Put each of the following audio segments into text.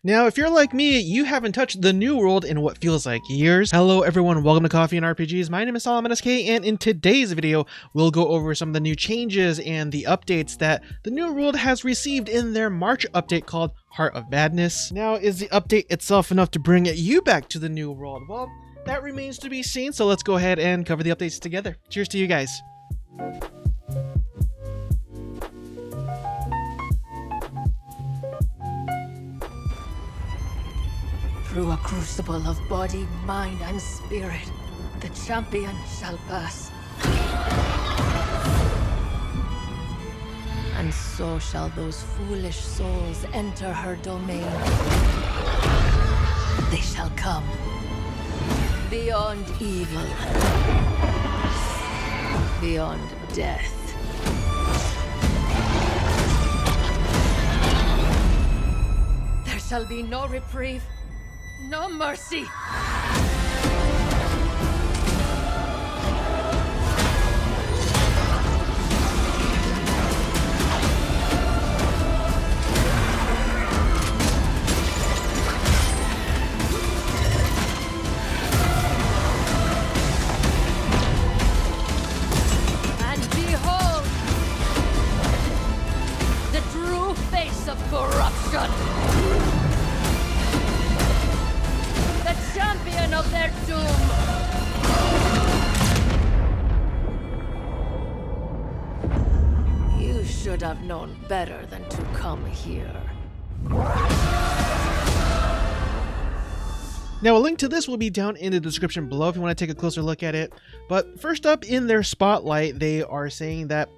Now, if you're like me, you haven't touched the new world in what feels like years. Hello everyone, welcome to Coffee and RPGs. My name is Solomon SK, and in today's video, we'll go over some of the new changes and the updates that the new world has received in their March update called Heart of Madness. Now, is the update itself enough to bring you back to the new world? Well, that remains to be seen, so let's go ahead and cover the updates together. Cheers to you guys. Through a crucible of body, mind, and spirit, the champion shall pass. And so shall those foolish souls enter her domain. They shall come beyond evil, beyond death. There shall be no reprieve. No mercy! And behold, the true face of corruption! Champion of their doom! You should have known better than to come here. Now, a link to this will be down in the description below if you want to take a closer look at it. But first up in their spotlight, they are saying that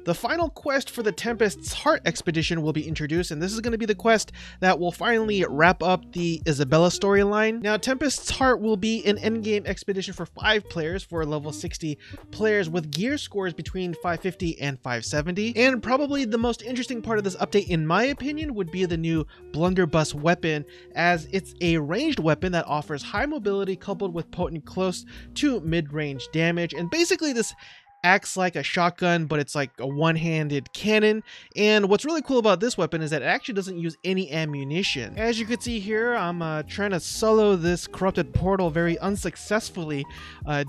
the final quest for the Tempest's Heart expedition will be introduced, and this is going to be the quest that will finally wrap up the Isabella storyline. Now, Tempest's Heart will be an endgame expedition for 5 players for level 60 players with gear scores between 550 and 570. And probably the most interesting part of this update, in my opinion, would be the new Blunderbuss weapon, as it's a ranged weapon that offers high mobility coupled with potent close to mid-range damage. And basically this acts like a shotgun, but it's like a one-handed cannon. And what's really cool about this weapon is that it actually doesn't use any ammunition. As you can see here, I'm trying to solo this corrupted portal very unsuccessfully.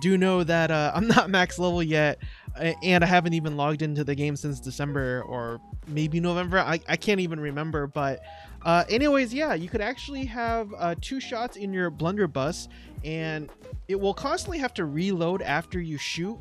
Do know that I'm not max level yet, and I haven't even logged into the game since December or maybe November. I can't even remember, but anyways, yeah, you could actually have 2 shots in your blunderbuss, and it will constantly have to reload after you shoot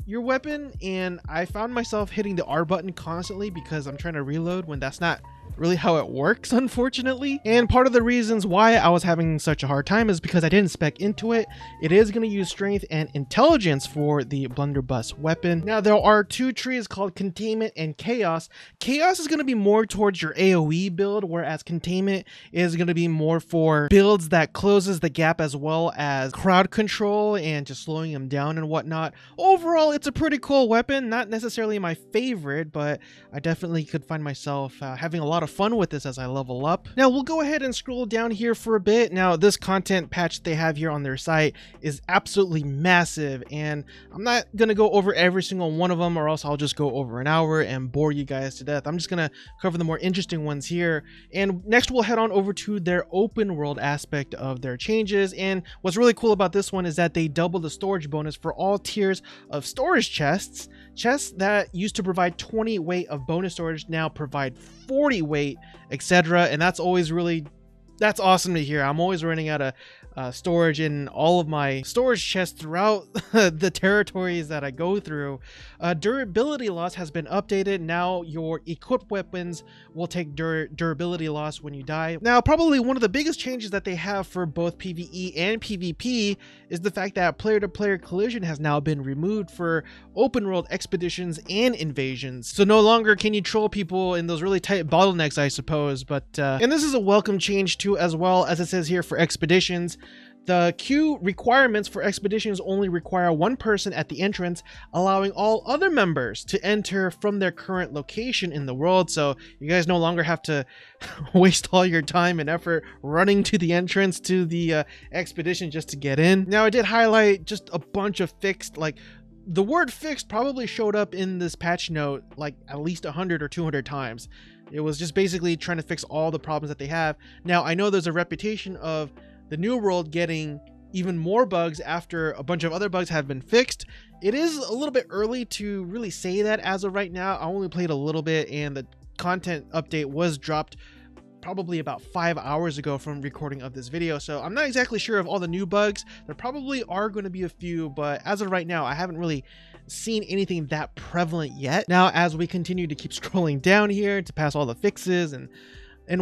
your weapon. And I found myself hitting the R button constantly because I'm trying to reload when that's not really how it works, unfortunately. And part of the reasons why I was having such a hard time is because I didn't spec into it. It is going to use strength and intelligence for the blunderbuss weapon. Now, there are 2 trees called containment and chaos. Chaos is going to be more towards your AoE build, whereas containment is going to be more for builds that closes the gap as well as crowd control and just slowing them down and whatnot. Overall, it's a pretty cool weapon. Not necessarily my favorite, but I definitely could find myself having a lot of fun with this as I level up. Now, we'll go ahead and scroll down here for a bit. Now, this content patch they have here on their site is absolutely massive, and I'm not gonna go over every single one of them, or else I'll just go over an hour and bore you guys to death. I'm just gonna cover the more interesting ones here, and next we'll head on over to their open world aspect of their changes. And what's really cool about this one is that they double the storage bonus for all tiers of storage chests. Chests that used to provide 20 weight of bonus storage now provide 40 weight, etc. And that's awesome to hear. I'm always running out of storage in all of my storage chests throughout the territories that I go through. Durability loss has been updated. Now your equipped weapons will take durability loss when you die. Now, probably one of the biggest changes that they have for both PvE and PvP is the fact that player-to-player collision has now been removed for open world expeditions and invasions. So no longer can you troll people in those really tight bottlenecks, I suppose. But and this is a welcome change too, as well as it says here for expeditions. The queue requirements for expeditions only require 1 person at the entrance, allowing all other members to enter from their current location in the world. So you guys no longer have to waste all your time and effort running to the entrance to the expedition just to get in. Now, I did highlight just a bunch of fixed, like, the word fixed probably showed up in this patch note like at least 100 or 200 times. It was just basically trying to fix all the problems that they have. Now, I know there's a reputation of the new world getting even more bugs after a bunch of other bugs have been fixed. It is a little bit early to really say that as of right now. I only played a little bit, and the content update was dropped probably about 5 hours ago from recording of this video, so I'm not exactly sure of all the new bugs. There probably are going to be a few, but as of right now, I haven't really seen anything that prevalent yet. Now, as we continue to keep scrolling down here to pass all the fixes and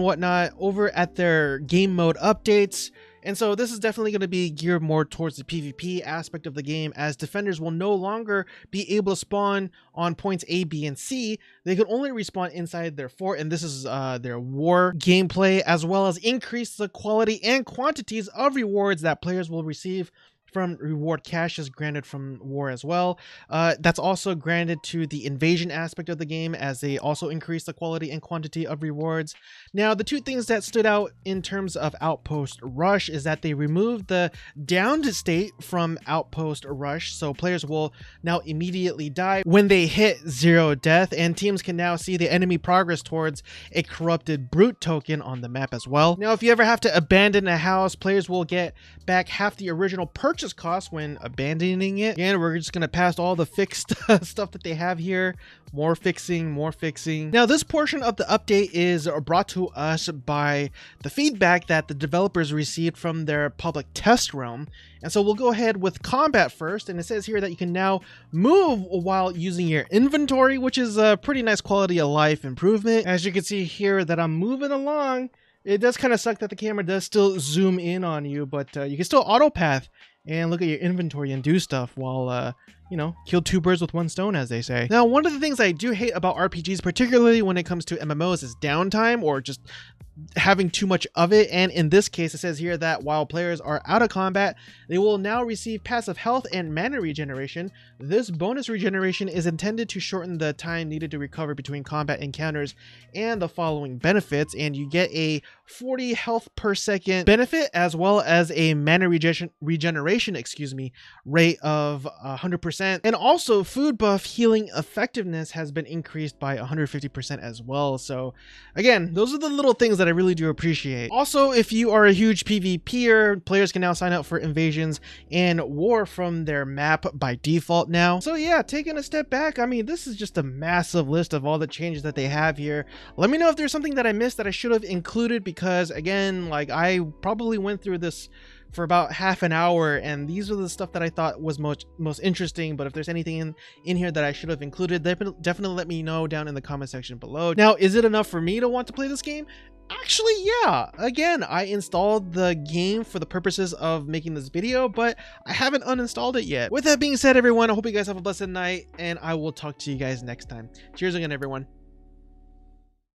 whatnot over at their game mode updates. And so this is definitely going to be geared more towards the PvP aspect of the game, as defenders will no longer be able to spawn on points A, B, and C. They can only respawn inside their fort, and this is their war gameplay, as well as increase the quality and quantities of rewards that players will receive from reward caches granted from war as well. That's also granted to the invasion aspect of the game, as they also increase the quality and quantity of rewards. Now, the two things that stood out in terms of Outpost Rush is that they removed the downed state from Outpost Rush, so players will now immediately die when they hit 0 death, and teams can now see the enemy progress towards a corrupted brute token on the map as well. Now, if you ever have to abandon a house, players will get back half the original purchase cost when abandoning it. Again, we're just going to pass all the fixed stuff that they have here. More fixing. Now, this portion of the update is brought to us by the feedback that the developers received from their public test realm. And so we'll go ahead with combat first, and it says here that you can now move while using your inventory, which is a pretty nice quality of life improvement. As you can see here that I'm moving along. It does kind of suck that the camera does still zoom in on you, but you can still auto path and look at your inventory and do stuff while, you know, kill 2 birds with 1 stone, as they say. Now, one of the things I do hate about RPGs, particularly when it comes to MMOs, is downtime, or just having too much of it. And in this case, it says here that while players are out of combat, they will now receive passive health and mana regeneration. This bonus regeneration is intended to shorten the time needed to recover between combat encounters and the following benefits, and you get a 40 health per second benefit, as well as a mana regeneration rate of 100%. And also, food buff healing effectiveness has been increased by 150% as well. So again, those are the little things that I really do appreciate. Also, if you are a huge PvPer, players can now sign up for invasions and war from their map by default now. So yeah, taking a step back, I mean, this is just a massive list of all the changes that they have here. Let me know if there's something that I missed that I should have included, because again, like, I probably went through this for about half an hour, and these are the stuff that I thought was most interesting. But if there's anything in here that I should have included, definitely let me know down in the comment section below. Now, is it enough for me to want to play this game? Actually, yeah. Again, I installed the game for the purposes of making this video, but I haven't uninstalled it yet. With that being said, everyone, I hope you guys have a blessed night, and I will talk to you guys next time. Cheers again, everyone.